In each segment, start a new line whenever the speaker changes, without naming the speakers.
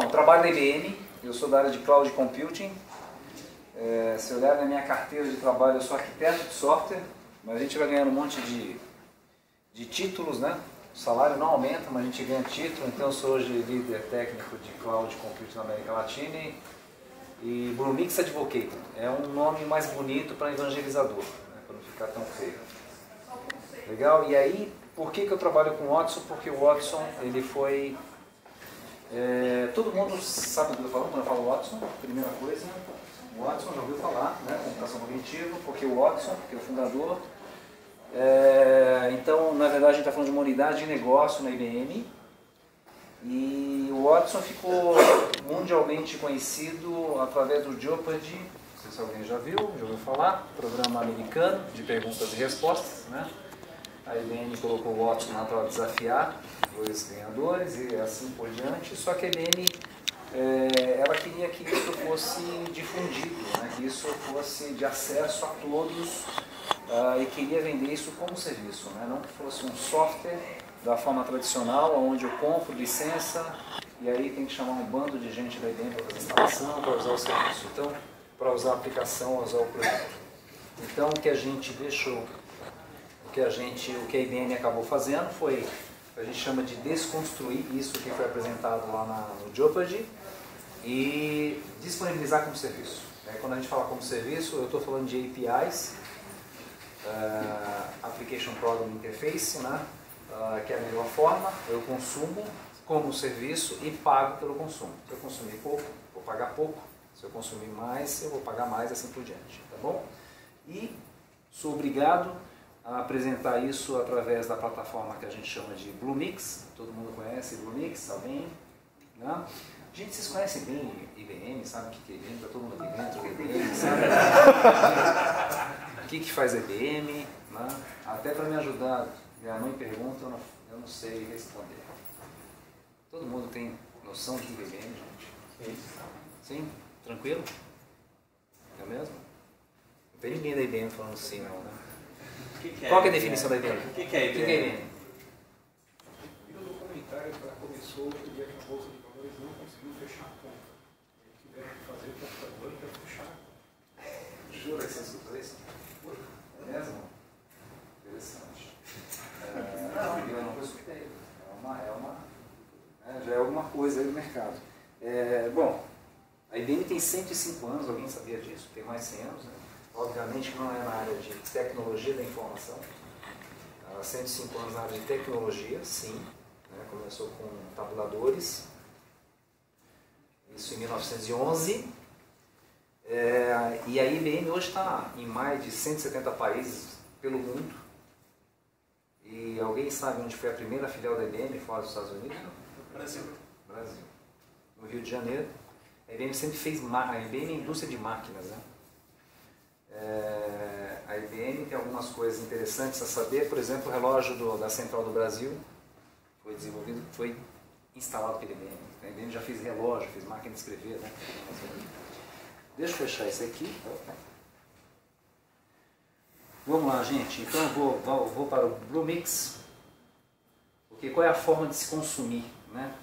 Bom, trabalho na IBM, eu sou da área de Cloud Computing. Se olhar na minha carteira de trabalho, eu sou arquiteto de software, mas a gente vai ganhando um monte de títulos, né? O salário não aumenta, mas a gente ganha título, então eu sou hoje líder técnico de Cloud Computing na América Latina e Bluemix Advocate. É um nome mais bonito para evangelizador, né? Para não ficar tão feio. Legal? E aí, por que eu trabalho com o Watson? Porque o Watson, ele foi... todo mundo sabe do que eu falo quando eu falo Watson, primeira coisa. O Watson já ouviu falar, né? Computação cognitiva, porque o Watson, que é o fundador. Então, na verdade, a gente está falando de uma unidade de negócio na IBM. E o Watson ficou mundialmente conhecido através do Jeopardy. Não sei se alguém já ouviu falar, programa americano de perguntas e respostas, né? A IBM colocou o Watson lá para desafiar dois ganhadores e assim por diante. Só que a IBM ela queria que isso fosse difundido, né? Que isso fosse de acesso a todos e queria vender isso como serviço, né? Não que fosse um software da forma tradicional, onde eu compro licença e aí tem que chamar um bando de gente da IBM para fazer instalação, para usar o serviço. Então, para usar a aplicação, usar o produto. Então, o que a gente deixou... O que a IBM acabou fazendo foi, a gente chama de desconstruir isso que foi apresentado lá no Jeopardy e disponibilizar como serviço. Quando a gente fala como serviço, eu estou falando de APIs, Application Programming Interface, né? Que é a melhor forma, eu consumo como serviço e pago pelo consumo. Se eu consumir pouco, vou pagar pouco, se eu consumir mais, eu vou pagar mais, assim por diante, tá bom? E sou obrigado a apresentar isso através da plataforma que a gente chama de Bluemix. Todo mundo conhece Bluemix, alguém? Né? Gente, vocês conhecem bem IBM, sabe o que é IBM? Está todo mundo aqui dentro, IBM, sabe? O que faz IBM? Né? Até para me ajudar, minha mãe pergunta, eu não sei responder. Todo mundo tem noção do que é IBM, gente? Sim? Tranquilo? É mesmo? Não tem ninguém da IBM falando sim, não, né? Qual que é a definição da IBM?
O que é IBM?
O que é IBM?
No documentário começou o dia que a Bolsa de Valores não conseguiu fechar a conta. Eles tiveram que fazer o computador para fechar a conta.
Jura que você escutou isso? É mesmo? Interessante. Eu não escutei. Já é alguma coisa aí no mercado. Bom, a IBM tem 105 anos, alguém sabia disso? Tem mais de 100 anos, né? Obviamente que não é na área de tecnologia da informação. 105 anos na área de tecnologia, sim. Né? Começou com tabuladores. Isso em 1911. E a IBM hoje está em mais de 170 países pelo mundo. E alguém sabe onde foi a primeira filial da IBM fora dos Estados Unidos?
Brasil.
No Rio de Janeiro. A IBM sempre fez... A IBM é indústria de máquinas, né? A IBM tem algumas coisas interessantes a saber. Por exemplo, o relógio da Central do Brasil foi desenvolvido, foi instalado pela IBM. A IBM já fez relógio, fez máquina de escrever, né? Deixa eu fechar isso aqui. Vamos lá, gente. Então eu vou para o Bluemix. Porque qual é a forma de se consumir, né?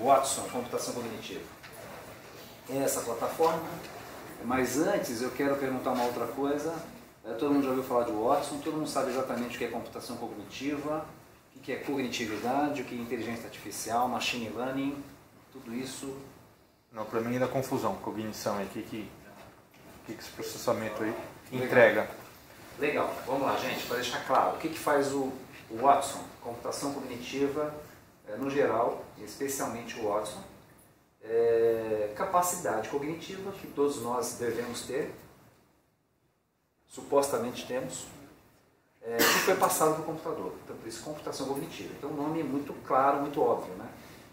Watson, computação cognitiva. Essa plataforma, mas antes eu quero perguntar uma outra coisa. Todo mundo já ouviu falar de Watson, todo mundo sabe exatamente o que é computação cognitiva, o que é cognitividade, o que é inteligência artificial, machine learning, tudo isso.
Não, para mim é da confusão, cognição, o que esse processamento aí entrega.
Legal, vamos lá, gente, para deixar claro, o que faz o Watson, computação cognitiva no geral, especialmente o Watson. Capacidade cognitiva que todos nós devemos ter, supostamente temos, que foi passado para o computador. Então, por isso, computação cognitiva. Então, o nome é muito claro, muito óbvio, né?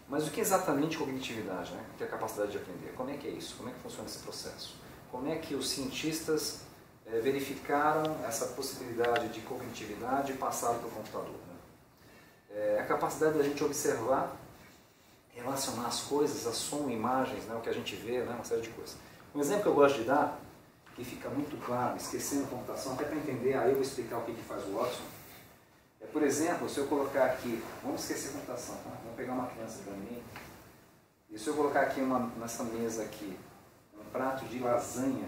Mas o que é exatamente cognitividade, né? Que é a capacidade de aprender? Como é que é isso? Como é que funciona esse processo? Como é que os cientistas verificaram essa possibilidade de cognitividade e passaram para o computador? Né? A capacidade da gente observar, relacionar as coisas, a som, imagens, né, o que a gente vê, né, uma série de coisas. Um exemplo que eu gosto de dar, que fica muito claro, esquecendo a computação, até para entender, aí eu vou explicar o que faz o Watson. Por exemplo, se eu colocar aqui, vamos esquecer a computação, tá? Vamos pegar uma criança para mim. E se eu colocar aqui nessa mesa aqui, um prato de lasanha,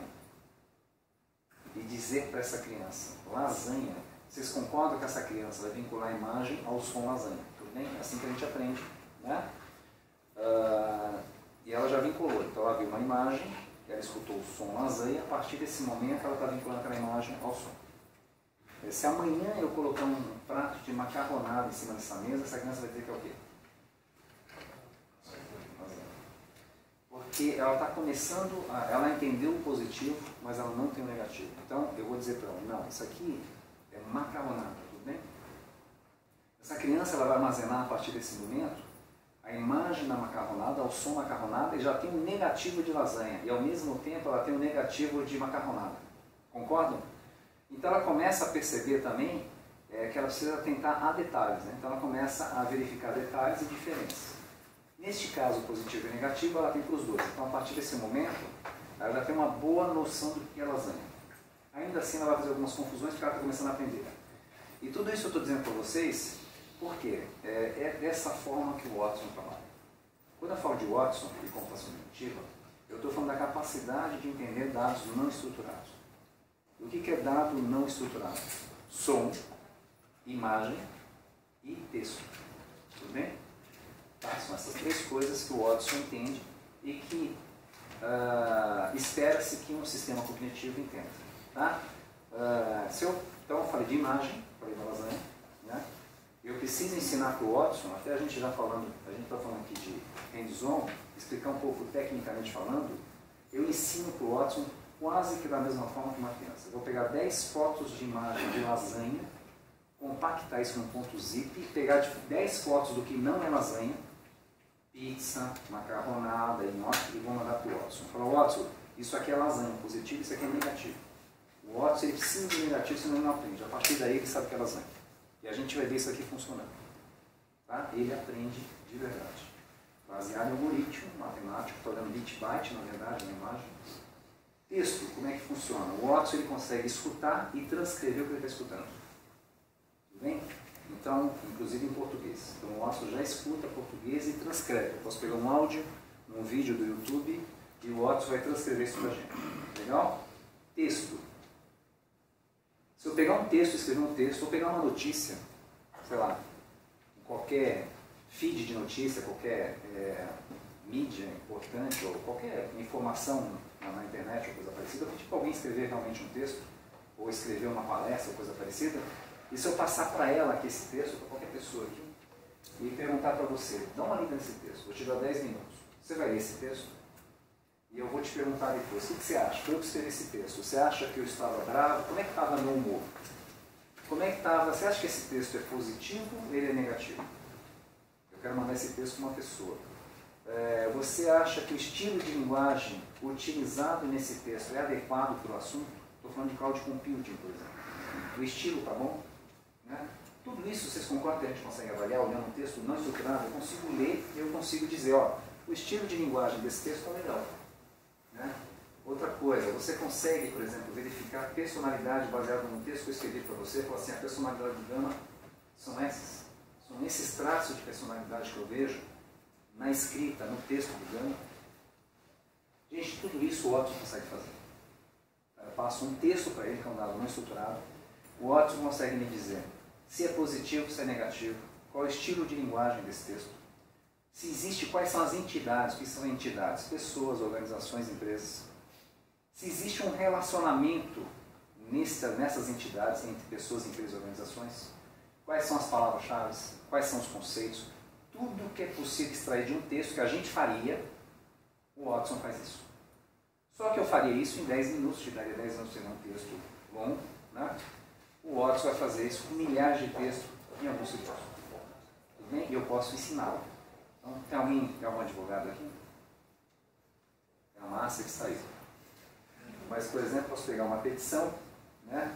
e dizer para essa criança, lasanha, vocês concordam que essa criança vai vincular a imagem ao som lasanha? Tudo bem? É assim que a gente aprende, né? E ela já vinculou, então ela viu uma imagem, ela escutou o som lasanha, a partir desse momento ela está vinculando aquela imagem ao som. Se amanhã eu colocar um prato de macarronada em cima dessa mesa, essa criança vai dizer que é o quê? Porque ela está começando, ela entendeu o positivo, mas ela não tem o negativo. Então eu vou dizer para ela, não, isso aqui é macarronada, tudo bem? Essa criança ela vai armazenar a partir desse momento a imagem da macarronada, o som macarronada, e já tem um negativo de lasanha. E ao mesmo tempo ela tem um negativo de macarronada. Concordam? Então ela começa a perceber também que ela precisa atentar a detalhes, né? Então ela começa a verificar detalhes e diferenças. Neste caso, positivo e negativo, ela tem para os dois. Então a partir desse momento, ela já tem uma boa noção do que é lasanha. Ainda assim ela vai fazer algumas confusões porque ela está começando a aprender. E tudo isso eu estou dizendo para vocês porque é dessa forma que o Watson trabalha. Quando eu falo de Watson e computação cognitiva, eu estou falando da capacidade de entender dados não estruturados. O que é dado não estruturado? Som, imagem e texto. Tudo bem? Tá? São essas três coisas que o Watson entende e que espera-se que um sistema cognitivo entenda. Tá? Então eu falei de imagem, falei da lasanha, né? Eu preciso ensinar para o Watson, até a gente já falando, a gente está falando aqui de hands-on, explicar um pouco tecnicamente falando, eu ensino para o Watson quase que da mesma forma que uma criança. Eu vou pegar 10 fotos de imagem de lasanha, compactar isso num ponto zip, pegar 10 fotos do que não é lasanha, pizza, macarronada, nhoque, e vou mandar para o Watson. Falar, Watson, isso aqui é lasanha positivo, isso aqui é negativo. O Watson ele precisa de negativo, senão ele não aprende. A partir daí ele sabe que é lasanha. E a gente vai ver isso aqui funcionando. Tá? Ele aprende de verdade. Baseado em algoritmo, matemático, estou dando bit byte, na verdade, na imagem. Texto, como é que funciona? O Watson ele consegue escutar e transcrever o que ele está escutando. Tudo bem? Então, inclusive em português. Então o Watson já escuta português e transcreve. Eu posso pegar um áudio, um vídeo do YouTube e o Watson vai transcrever isso para a gente. Legal? Texto. Se eu pegar um texto, escrever um texto, ou pegar uma notícia, sei lá, qualquer feed de notícia, qualquer mídia importante, ou qualquer informação na internet ou coisa parecida, eu pedi para alguém escrever realmente um texto, ou escrever uma palestra ou coisa parecida, e se eu passar para ela aqui esse texto, para qualquer pessoa aqui, e perguntar para você, dá uma lida nesse texto, vou te dar 10 minutos, você vai ler esse texto? E eu vou te perguntar depois, o que você acha? Foi eu que escrevi esse texto, você acha que eu estava bravo? Como é que estava meu humor? Como é que estava? Você acha que esse texto é positivo ou ele é negativo? Eu quero mandar esse texto para uma pessoa. Você acha que o estilo de linguagem utilizado nesse texto é adequado para o assunto? Estou falando de cloud computing, por exemplo. O estilo está bom? Né? Tudo isso, vocês concordam que a gente consegue avaliar olhando um texto não estruturado? Eu consigo ler e eu consigo dizer, ó, o estilo de linguagem desse texto está legal. Né? Outra coisa, você consegue, por exemplo, verificar a personalidade baseada no texto que eu escrevi para você, falar assim, a personalidade do Gama são esses traços de personalidade que eu vejo na escrita, no texto do Gama. Gente, tudo isso o Watson consegue fazer. Eu passo um texto para ele, que é um dado não estruturado, o Watson consegue me dizer se é positivo, se é negativo, qual é o estilo de linguagem desse texto, se existe, quais são as entidades, o que são entidades, pessoas, organizações, empresas, se existe um relacionamento nessas entidades, entre pessoas, empresas e organizações, quais são as palavras-chave, quais são os conceitos, tudo que é possível extrair de um texto que a gente faria, o Watson faz isso. Só que eu faria isso em 10 minutos, te daria 10 minutos sem um texto longo, né? O Watson vai fazer isso com milhares de textos em alguns segundos. Tudo bem? E eu posso ensiná-lo. Então, tem algum advogado aqui? É a massa que está aí. Mas, por exemplo, posso pegar uma petição, né?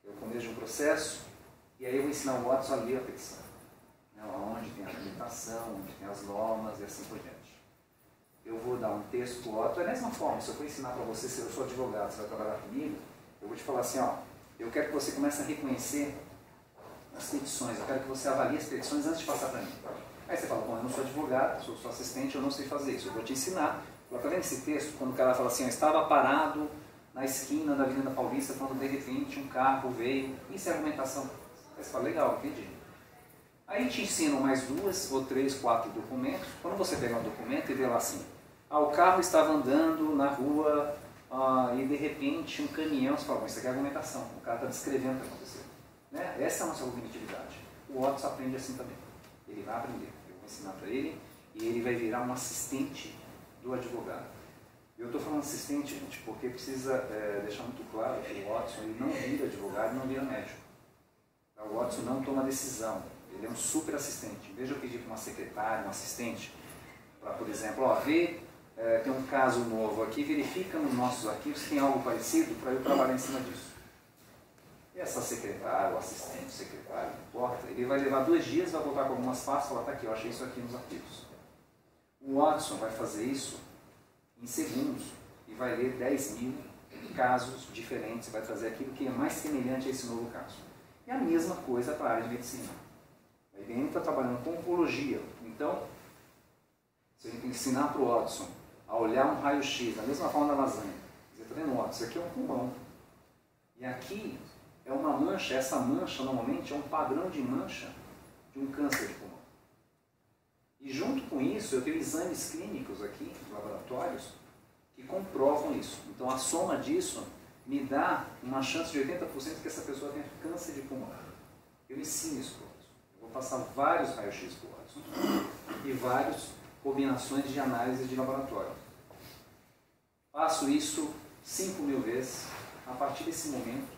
Eu planejo um processo, e aí eu vou ensinar o Watson a ler a petição. Né? Onde tem a limitação, onde tem as normas e assim por diante. Eu vou dar um texto para o Watson, da mesma forma, se eu for ensinar para você, se eu sou advogado, você vai trabalhar comigo, eu vou te falar assim, ó, eu quero que você comece a reconhecer as petições, eu quero que você avalie as petições antes de passar para mim. Aí você fala, bom, eu não sou advogado, sou sua assistente, eu não sei fazer isso, eu vou te ensinar. Está vendo esse texto? Quando o cara fala assim, eu estava parado na esquina da Avenida Paulista, quando de repente um carro veio, isso é argumentação. Aí você fala, legal, entendi. Aí te ensinam mais 2 ou 3, 4 documentos. Quando você pegar um documento e vê lá assim, o carro estava andando na rua e de repente um caminhão, você fala, bom, isso aqui é argumentação, o cara está descrevendo o que aconteceu. Né? Essa é a nossa cognitividade. O Watson aprende assim também. Ele vai aprender, eu vou ensinar para ele e ele vai virar um assistente do advogado. Eu estou falando assistente, gente, porque precisa deixar muito claro que o Watson ele não vira advogado e não vira médico. O Watson não toma decisão, ele é um super assistente. Em vez de eu pedir para uma secretária, um assistente, para, por exemplo, tem um caso novo aqui, verifica nos nossos arquivos se tem algo parecido para eu trabalhar em cima disso. E essa secretária, o assistente secretário, não importa, ele vai levar 2 dias, vai voltar com algumas pastas e falar, tá aqui, eu achei isso aqui nos arquivos. O Watson vai fazer isso em segundos e vai ler 10.000 casos diferentes, vai trazer aquilo que é mais semelhante a esse novo caso. E a mesma coisa para a área de medicina. A IBM está trabalhando com oncologia, então, se a gente ensinar para o Watson a olhar um raio-x, da mesma forma da lasanha, você está vendo, Watson, isso aqui é um pulmão. E aqui é uma mancha, essa mancha normalmente é um padrão de mancha de um câncer de pulmão. E junto com isso, eu tenho exames clínicos aqui, laboratórios, que comprovam isso. Então a soma disso me dá uma chance de 80% que essa pessoa tenha câncer de pulmão. Eu ensino isso para o Watson. Eu vou passar vários raios-x para o Watson e várias combinações de análise de laboratório. Faço isso 5.000 vezes. A partir desse momento,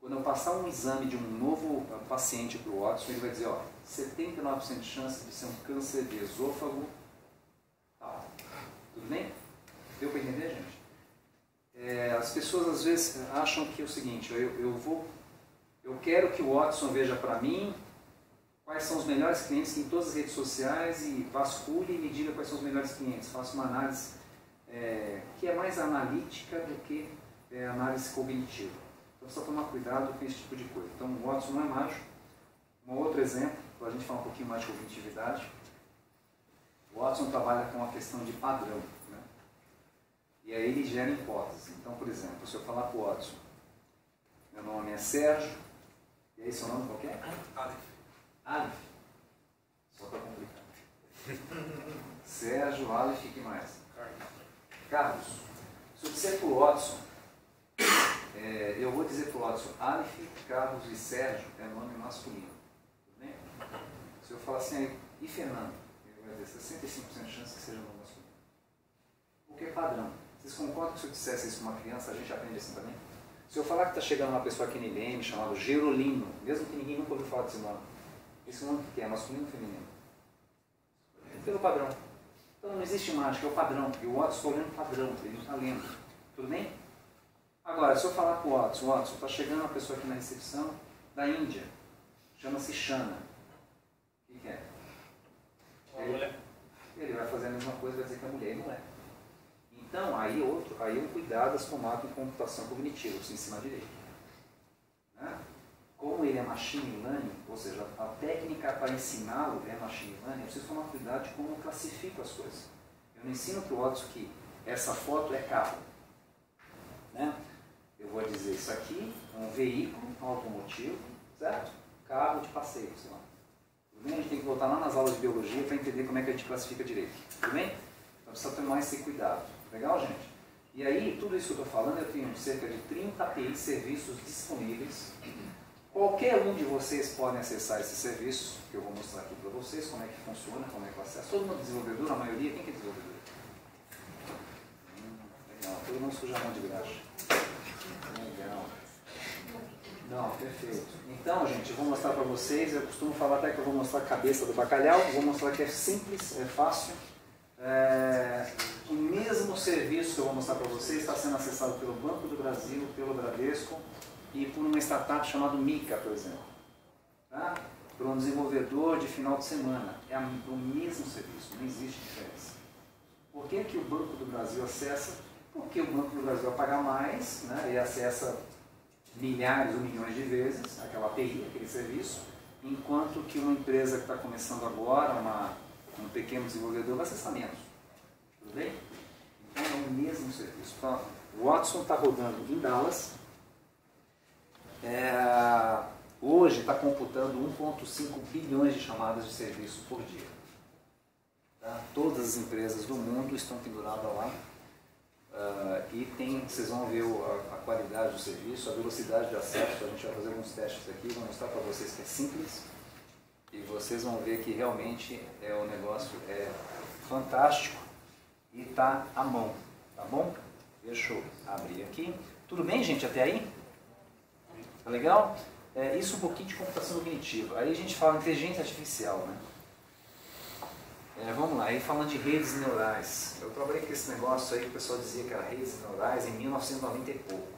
quando eu passar um exame de um novo paciente para o Watson, ele vai dizer, 79% de chance de ser um câncer de esôfago. Tudo bem? Deu para entender, gente? As pessoas às vezes acham que é o seguinte, eu quero que o Watson veja para mim quais são os melhores clientes em todas as redes sociais e vasculhe e me diga quais são os melhores clientes. Faço uma análise que é mais analítica do que análise cognitiva. Então precisa tomar cuidado com esse tipo de coisa. Então o Watson não é mágico. Um outro exemplo, para a gente falar um pouquinho mais de cognitividade, o Watson trabalha com a questão de padrão. Né? E aí ele gera hipóteses. Então, por exemplo, se eu falar para o Watson, meu nome é Sérgio, e aí seu nome qual que é? Aleph. Só para complicar. Sérgio, Aleph, o que mais? Carlos. Se eu disser para o Watson, eu vou dizer para o Watson, Aleph, Carlos e Sérgio é nome masculino. Tudo bem? Se eu falar assim, e Fernando? Ele vai dizer 65% de chance que seja nome masculino. O que é padrão? Vocês concordam que se eu dissesse isso para uma criança, a gente aprende assim também? Se eu falar que está chegando uma pessoa aqui no IBM chamada Gerolino, mesmo que ninguém nunca ouviu falar desse nome, esse nome que é masculino ou feminino? Pelo padrão. Então não existe mágica, é o padrão. E o Watson está olhando o padrão, ele não está lendo. Tudo bem? Agora, se eu falar para o Watson, está chegando uma pessoa aqui na recepção da Índia, chama-se Shana. O que é? Ele vai fazer a mesma coisa, vai dizer que a mulher não é. Então, aí um cuidado a se tomar com computação cognitiva, você ensina direito. Né? Como ele é machine learning, ou seja, a técnica para ensiná-lo é machine learning, eu preciso tomar cuidado de como eu classifico as coisas. Eu não ensino para o Watson que essa foto é carro. Né? Eu vou dizer isso aqui é um veículo automotivo, certo? Carro de passeio, sei lá. Tudo bem? A gente tem que voltar lá nas aulas de biologia para entender como é que a gente classifica direito. Tudo bem? Então precisa tomar esse cuidado. Legal, gente? E aí, tudo isso que eu estou falando, eu tenho cerca de 30 APIs serviços disponíveis. Qualquer um de vocês podem acessar esse serviço, que eu vou mostrar aqui para vocês, como é que funciona, como é que eu acesso. Todo mundo é desenvolvedor, a maioria, quem que é desenvolvedor? Legal, todo mundo suja a mão de graxa. Legal. Não, perfeito. Então, gente, eu vou mostrar para vocês, eu costumo falar até que eu vou mostrar a cabeça do bacalhau, vou mostrar que é simples, é fácil. O mesmo serviço que eu vou mostrar para vocês está sendo acessado pelo Banco do Brasil, pelo Bradesco e por uma startup chamada Mica, por exemplo. Tá? Para um desenvolvedor de final de semana. É o mesmo serviço, não existe diferença. Por que o Banco do Brasil acessa? Porque o Banco do Brasil vai pagar mais, né, e acessa milhares ou milhões de vezes aquela API, aquele serviço, enquanto que uma empresa que está começando agora, um pequeno desenvolvedor, vai acessar menos. Tudo bem? Então é o mesmo serviço. Então, o Watson está rodando em Dallas. Hoje está computando 1,5 bilhões de chamadas de serviço por dia. Tá? Todas as empresas do mundo estão penduradas lá. E vocês vão ver a qualidade do serviço, a velocidade de acesso. A gente vai fazer alguns testes aqui, vou mostrar para vocês que é simples. E vocês vão ver que realmente o negócio é fantástico e está à mão. Tá bom? Deixa eu abrir aqui. Tudo bem, gente, até aí? Tá legal? Isso um pouquinho de computação cognitiva. Aí a gente fala inteligência artificial, né? Vamos lá, aí falando de redes neurais. Eu trabalhei com esse negócio aí que o pessoal dizia que era redes neurais em 1990 e pouco.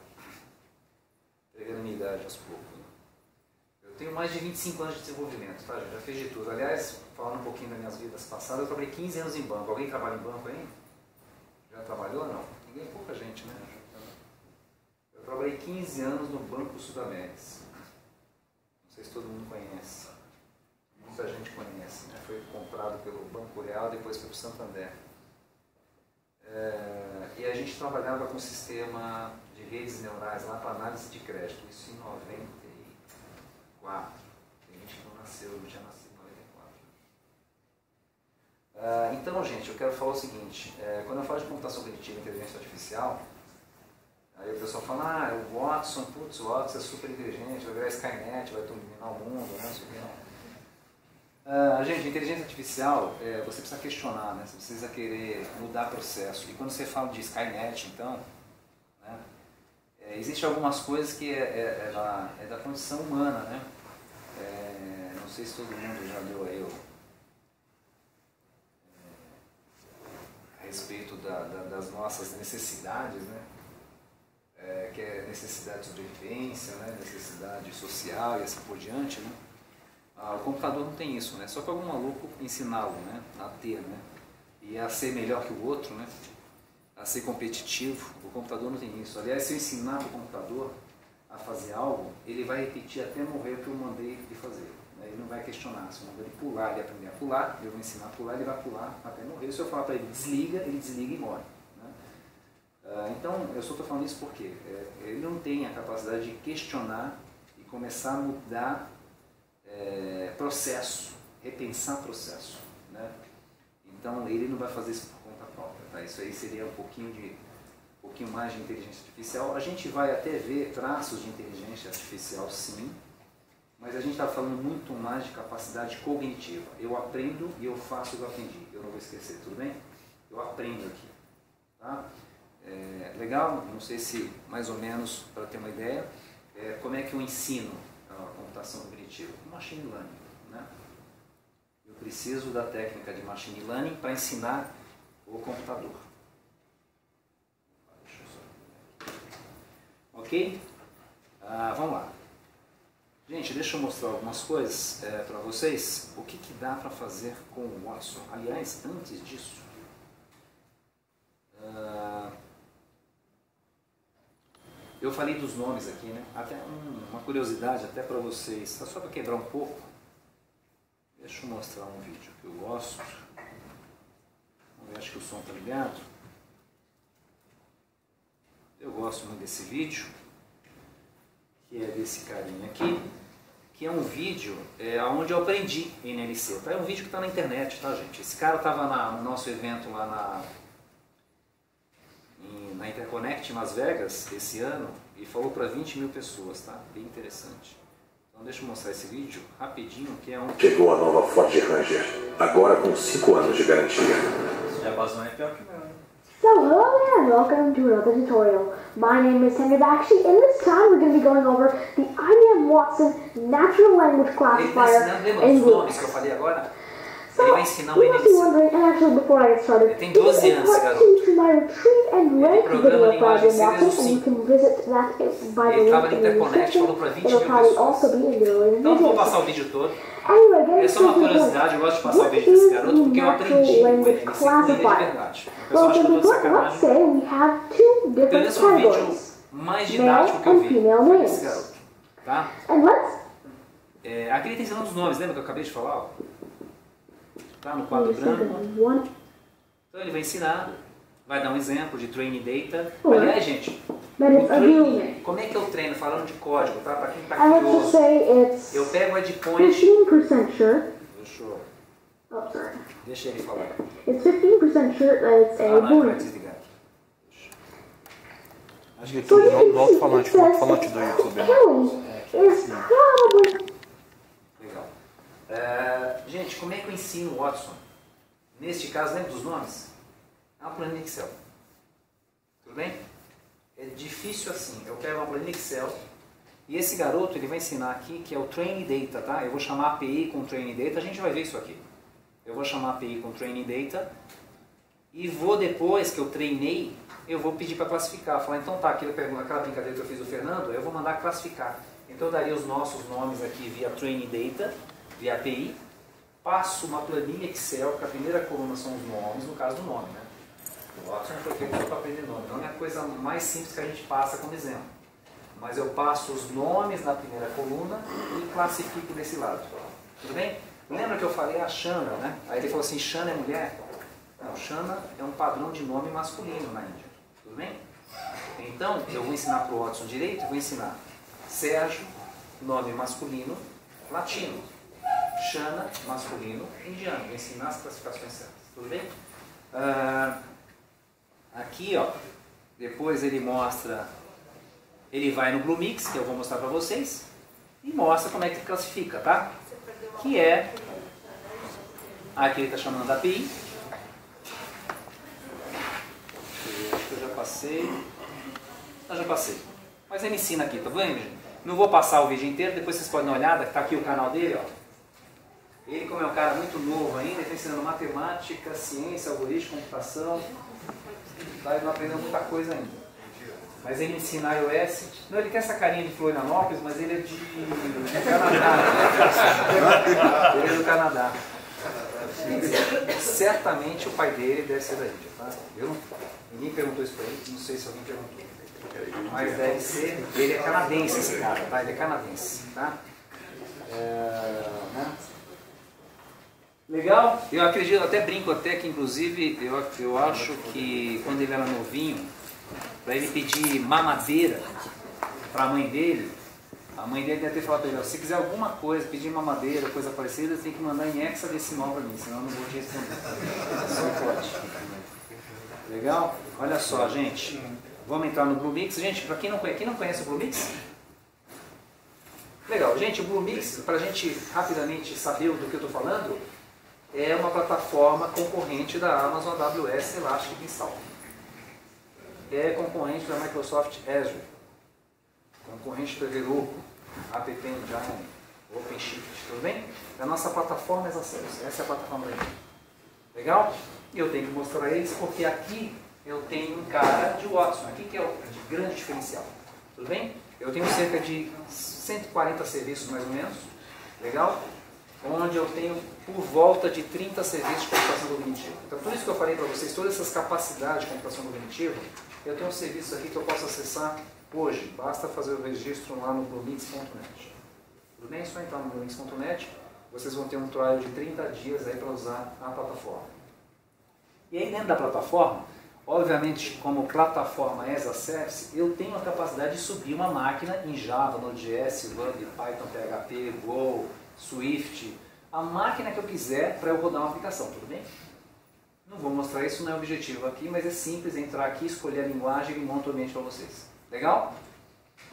Pegando a minha idade aos poucos. Né? Eu tenho mais de 25 anos de desenvolvimento, tá? Já fiz de tudo. Aliás, falando um pouquinho das minhas vidas passadas, eu trabalhei 15 anos em banco. Alguém trabalha em banco aí? Já trabalhou ou não? Ninguém, pouca gente, né? Eu trabalhei 15 anos no Banco Sudameris. Não sei se todo mundo conhece. Muita gente conhece, né? Foi comprado pelo Banco Real, depois foi para o Santander. E a gente trabalhava com um sistema de redes neurais lá para análise de crédito, isso em 94. Tem gente que não nasceu, eu já nasci em 94. Então, gente, eu quero falar o seguinte, quando eu falo de computação cognitiva e inteligência artificial, aí o pessoal fala, o Watson, putz, o Watson é super inteligente, vai virar Skynet, vai dominar o mundo, né? Gente, inteligência artificial, você precisa questionar, né? Você precisa querer mudar processo. E quando você fala de Skynet, então, né? Existem algumas coisas que é da condição humana, né? Não sei se todo mundo já leu aí a respeito das nossas necessidades, né? Que é necessidade de sobrevivência, né? Necessidade social e assim por diante, né? O computador não tem isso, né? Só que algum maluco ensiná-lo, né? A ter, né? E a ser melhor que o outro, né? A ser competitivo. O computador não tem isso. Aliás, se eu ensinar o computador a fazer algo, ele vai repetir até morrer o que eu mandei ele fazer. Né? Ele não vai questionar. Se eu mandar ele pular, ele aprender a pular, eu vou ensinar a pular, ele vai pular até morrer. Se eu falar para ele desliga, ele desliga e morre. Né? Então, eu só estou falando isso porque ele não tem a capacidade de questionar e começar a mudar processo, repensar processo, né? Então ele não vai fazer isso por conta própria, tá? Isso aí seria um pouquinho mais de inteligência artificial. A gente vai até ver traços de inteligência artificial, sim, mas a gente está falando muito mais de capacidade cognitiva. Eu aprendo e eu faço o que eu aprendi. Eu não vou esquecer, tudo bem? Eu aprendo aqui, tá? Legal? Não sei se mais ou menos para ter uma ideia, como é que eu ensino a computação cognitiva? Machine learning, né? Eu preciso da técnica de machine learning para ensinar o computador. Deixa eu só... Ok? Vamos lá. Gente, deixa eu mostrar algumas coisas para vocês. O que dá para fazer com o Watson? Aliás, antes disso, eu falei dos nomes aqui, né? Até uma curiosidade até para vocês, só para quebrar um pouco. Deixa eu mostrar um vídeo que eu gosto. Vamos ver, acho que o som está ligado. Eu gosto muito desse vídeo, que é desse carinha aqui, que é um vídeo onde eu aprendi em NLC. Tá? É um vídeo que está na internet, tá, gente? Esse cara estava no nosso evento lá na Interconnect em Las Vegas esse ano e falou para 20 mil pessoas, tá? Bem interessante. Então deixa eu mostrar esse vídeo rapidinho, que é um...
Chegou a nova Ford Ranger, agora com 5 anos de garantia.
A voz não é pior que meu.
So hello there and welcome to another tutorial. My name is Henry Bakshi and this time we're going to be going over the IBM Watson Natural Language Classifier in
nomes que eu falei agora?
So,
ele vai ensinar
you must be wondering, and actually before I get started,
tem
this
12
is
anos,
part 2 to my retrieve and rank video for IBM Watson, and you can visit that by the link in the description. It'll probably also be in the earlier
Então não vou
videos.
passar o vídeo todo.
Anyway,
É só uma curiosidade, eu gosto de passar o vídeo desse garoto porque eu aprendi com ele, ele de verdade. O pessoal acha que eu estou de
Let's
sacanagem.
say we have two different
Esse é o vídeo
categories,
mais
male
didático que eu
and
vi
female
desse
names.
garoto. Tá?
And let's
Aqui ele está ensinando os nomes, lembra que eu acabei de falar? Ó? Tá no quadro branco. Então ele vai ensinar, vai dar um exemplo de training data. Aliás, gente, como é que eu treino? Falando de código, tá? Para quem está curioso. Eu pego o endpoint.
15% sure.
Deixa ele falar.
It's 15% sure that it's a
Não, ele vai
boolean.
desligar aqui.
Acho que é tudo no alto-falante do YouTube.
Kelly is probably.
Legal. Gente, como é que eu ensino o Watson? Neste caso, lembra dos nomes? É uma planilha Excel. Tudo bem? É difícil assim. Eu pego uma planilha Excel e esse garoto ele vai ensinar aqui que é o Training Data, tá? Eu vou chamar API com Training Data, a gente vai ver isso aqui. Eu vou chamar API com Training Data e vou depois que eu treinei, eu vou pedir para classificar. Falar, então tá, aquela brincadeira que eu fiz do Fernando, eu vou mandar classificar. Então eu daria os nossos nomes aqui via Training Data, via API, passo uma planilha Excel, que a primeira coluna são os nomes, no caso do nome, né? O Watson foi feito só para aprender nome, não é a coisa mais simples que a gente passa como exemplo. Mas eu passo os nomes na primeira coluna e classifico desse lado. Tudo bem? Lembra que eu falei a Shana, né? Aí ele falou assim, Shana é mulher? Não, Shana é um padrão de nome masculino na Índia. Tudo bem? Então, eu vou ensinar para o Watson direito, vou ensinar Sérgio, nome masculino, latino. Shana, masculino, indiano. Vou ensinar as classificações certas. Tudo bem? Aqui, ó, depois ele mostra, ele vai no Bluemix, que eu vou mostrar para vocês, e mostra como é que classifica, tá? Que é, aqui ele está chamando da API. Acho que eu já passei. Eu já passei. Mas ele ensina aqui, tá vendo, gente? Não vou passar o vídeo inteiro, depois vocês podem dar uma olhada, que tá aqui o canal dele, ó. Ele, como é um cara muito novo ainda, ele está ensinando matemática, ciência, algoritmo, computação. Tá? Ele não aprendeu muita coisa ainda. Mas ele ensina iOS. Não, ele tem essa carinha de Florianópolis, mas ele é de Canadá. Ele é do Canadá. Certamente o pai dele deve ser da Índia. Tá? Ninguém perguntou isso para ele, não sei se alguém perguntou. Mas deve ser. Ele é canadense, esse cara. Tá? Ele é canadense. Tá? Né? Legal? Eu acredito, eu até brinco até que inclusive eu acho que quando ele era novinho, para ele pedir mamadeira para a mãe dele deve ter falado para ele, se quiser alguma coisa, pedir mamadeira, coisa parecida, você tem que mandar em hexadecimal para mim, senão eu não vou te responder. Só pode. Legal? Olha só, gente. Vamos entrar no Bluemix. Gente, para quem não conhece o Bluemix? Legal. Gente, o Bluemix, para a gente rapidamente saber do que eu estou falando, é uma plataforma concorrente da Amazon AWS Elastic Install. É concorrente da Microsoft Azure, concorrente da Heroku, App Engine, OpenShift, tudo bem? A nossa plataforma é essa é a plataforma da gente. Legal? E eu tenho que mostrar eles porque aqui eu tenho um cara de Watson, aqui que é o grande diferencial. Tudo bem? Eu tenho cerca de 140 serviços mais ou menos, legal? Onde eu tenho por volta de 30 serviços de computação cognitiva. Então, tudo isso que eu falei para vocês, todas essas capacidades de computação cognitiva, eu tenho um serviço aqui que eu posso acessar hoje. Basta fazer o registro lá no bluemix.net. Tudo bem? É só entrar no bluemix.net, vocês vão ter um trial de 30 dias aí para usar a plataforma. E aí dentro da plataforma, obviamente, como plataforma as a service, eu tenho a capacidade de subir uma máquina em Java, Node.js, Ruby, Python, PHP, Go, Swift, a máquina que eu quiser para eu rodar uma aplicação, tudo bem? Não vou mostrar isso, não é o objetivo aqui, mas é simples entrar aqui, escolher a linguagem e monta o ambiente para vocês. Legal?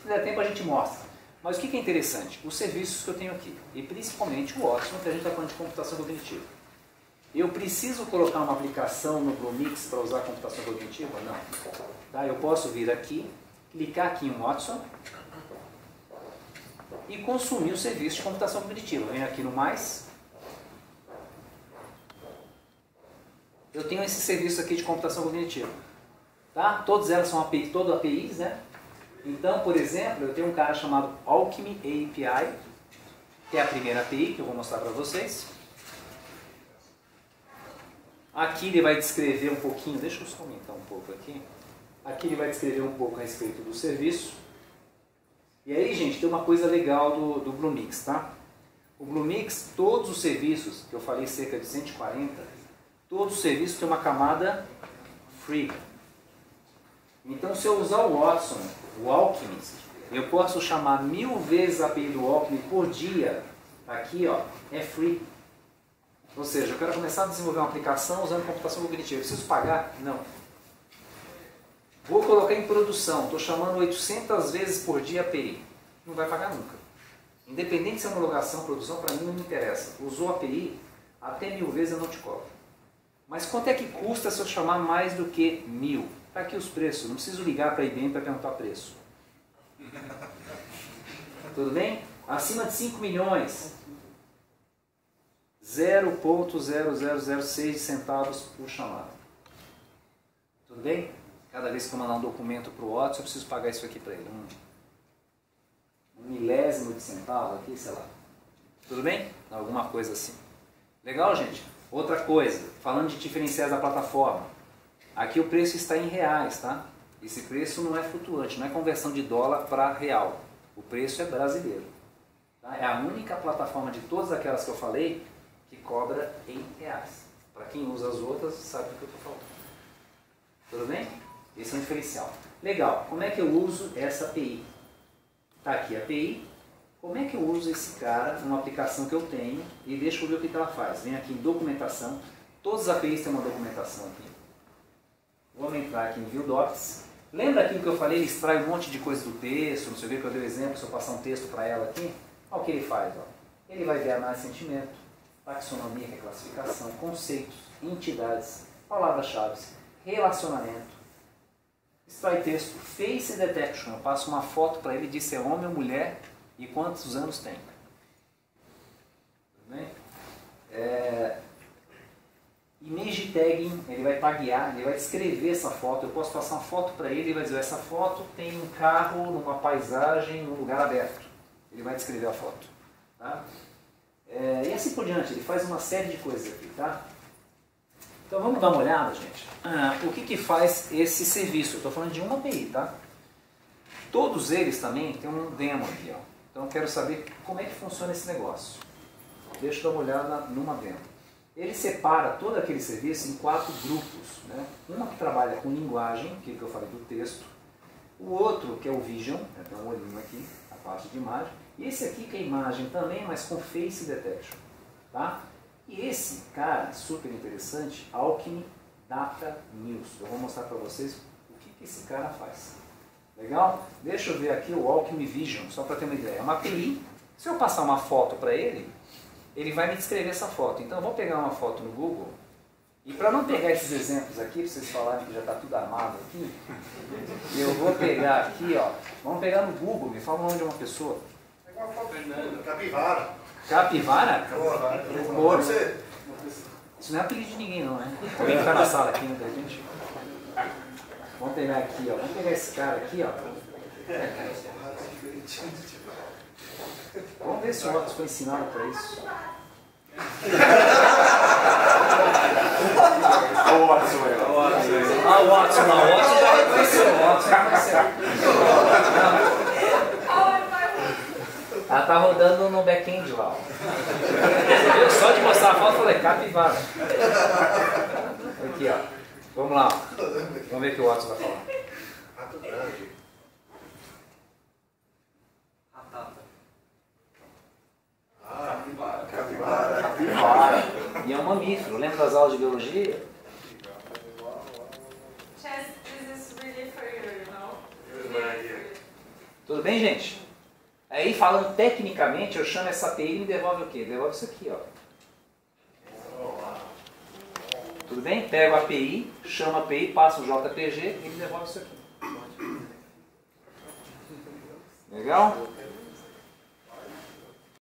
Se der tempo a gente mostra. Mas o que é interessante? Os serviços que eu tenho aqui, e principalmente o Watson, que a gente está falando de computação cognitiva. Eu preciso colocar uma aplicação no Bluemix para usar computação cognitiva? Não. Tá? Eu posso vir aqui, clicar aqui em Watson e consumir o serviço de computação cognitiva. Venho aqui no mais. Eu tenho esse serviço aqui de computação cognitiva. Tá? Todas elas são APIs, né? Então, por exemplo, eu tenho um cara chamado Alchemy API, que é a primeira API que eu vou mostrar para vocês. Aqui ele vai descrever um pouquinho, deixa eu só aumentar um pouco aqui. Aqui ele vai descrever um pouco a respeito do serviço. E aí, gente, tem uma coisa legal do Bluemix, tá? O Bluemix, todos os serviços, que eu falei cerca de 140, todos os serviços têm uma camada free. Então, se eu usar o Watson, o Alchemist, eu posso chamar 1000 vezes a API do Alchemy por dia. Aqui, ó, é free. Ou seja, eu quero começar a desenvolver uma aplicação usando computação cognitiva. Eu preciso pagar? Não. Vou colocar em produção. Estou chamando 800 vezes por dia a API. Não vai pagar nunca. Independente se é homologação ou produção, para mim não me interessa. Usou a API, até 1000 vezes eu não te cobro. Mas quanto é que custa se eu chamar mais do que 1000? Está aqui os preços. Não preciso ligar para a IBM para perguntar preço. Tudo bem? Acima de 5 milhões. 0,0006 centavos por chamada. Tudo bem? Cada vez que eu mandar um documento para o Watson, eu preciso pagar isso aqui para ele. Um milésimo de centavo aqui, sei lá. Tudo bem? Alguma coisa assim. Legal, gente? Outra coisa, falando de diferenciais da plataforma. Aqui o preço está em reais, tá? Esse preço não é flutuante, não é conversão de dólar para real. O preço é brasileiro. Tá? É a única plataforma de todas aquelas que eu falei que cobra em reais. Para quem usa as outras, sabe do que eu estou falando. Tudo bem? Esse é um diferencial. Legal, como é que eu uso essa API? Está aqui a API. Como é que eu uso esse cara numa aplicação que eu tenho e deixa eu ver o que ela faz? Vem aqui em documentação. Todas as APIs têm uma documentação aqui. Vamos entrar aqui em View Docs. Lembra aquilo que eu falei? Ele extrai um monte de coisa do texto, não sei o que eu dei o exemplo, se eu passar um texto para ela aqui. Olha o que ele faz. Ó. Ele vai ver análise de sentimento, taxonomia, reclassificação, conceitos, entidades, palavras-chave, relacionamento. Extrai texto, face detection. Eu passo uma foto para ele e diz se é homem ou mulher e quantos anos tem. Tudo bem? Image tagging, ele vai taguear, ele vai descrever essa foto. Eu posso passar uma foto para ele e vai dizer, essa foto tem um carro numa paisagem, num lugar aberto. Ele vai descrever a foto. Tá? E assim por diante, ele faz uma série de coisas aqui. Tá? Então vamos dar uma olhada, gente. O que faz esse serviço? Eu estou falando de uma API, tá? Todos eles também têm um demo aqui. Ó. Então eu quero saber como é que funciona esse negócio. Deixa eu dar uma olhada numa demo. Ele separa todo aquele serviço em 4 grupos. Né? Uma que trabalha com linguagem, que eu falei do texto. O outro, que é o Vision, tem um olhinho aqui, a parte de imagem. E esse aqui que é imagem também, mas com Face Detection. Tá? E esse cara, super interessante, Alchemy Data News. Eu vou mostrar para vocês o que esse cara faz. Legal? Deixa eu ver aqui o Alchemy Vision, só para ter uma ideia. É uma API. Se eu passar uma foto para ele, ele vai me descrever essa foto. Então eu vou pegar uma foto no Google, e para não pegar esses exemplos aqui, para vocês falarem que já está tudo armado aqui, eu vou pegar aqui, ó, vamos pegar no Google, me fala o nome de uma pessoa.
Pega uma foto Fernando.
Capivara.
Capivara?
Pode ser.
Isso não é apelido de ninguém não, né? Alguém que está na sala aqui, né, da gente? Vamos pegar aqui, ó, vamos pegar esse cara aqui, ó. Vamos ver se o Watson foi ensinado para isso.
O Watson aí.
Ah, o Watson não. O Watson já reconheceu. O Watson já reconheceu. Ela tá rodando no back-end lá. Você viu? Só de mostrar a foto, eu falei, capivara. Aqui, ó. Vamos lá. Vamos ver o que o Watson vai falar.
Rato grande.
Capivara. E é um mamífero. Lembra das aulas de biologia?
Chess, this is really for you, you know?
Tudo bem, gente? Aí, falando tecnicamente, eu chamo essa API e me devolve o quê? Devolve isso aqui, ó. Tudo bem? Pego a API, chamo a API, passo o JPG e me devolve isso aqui. Legal?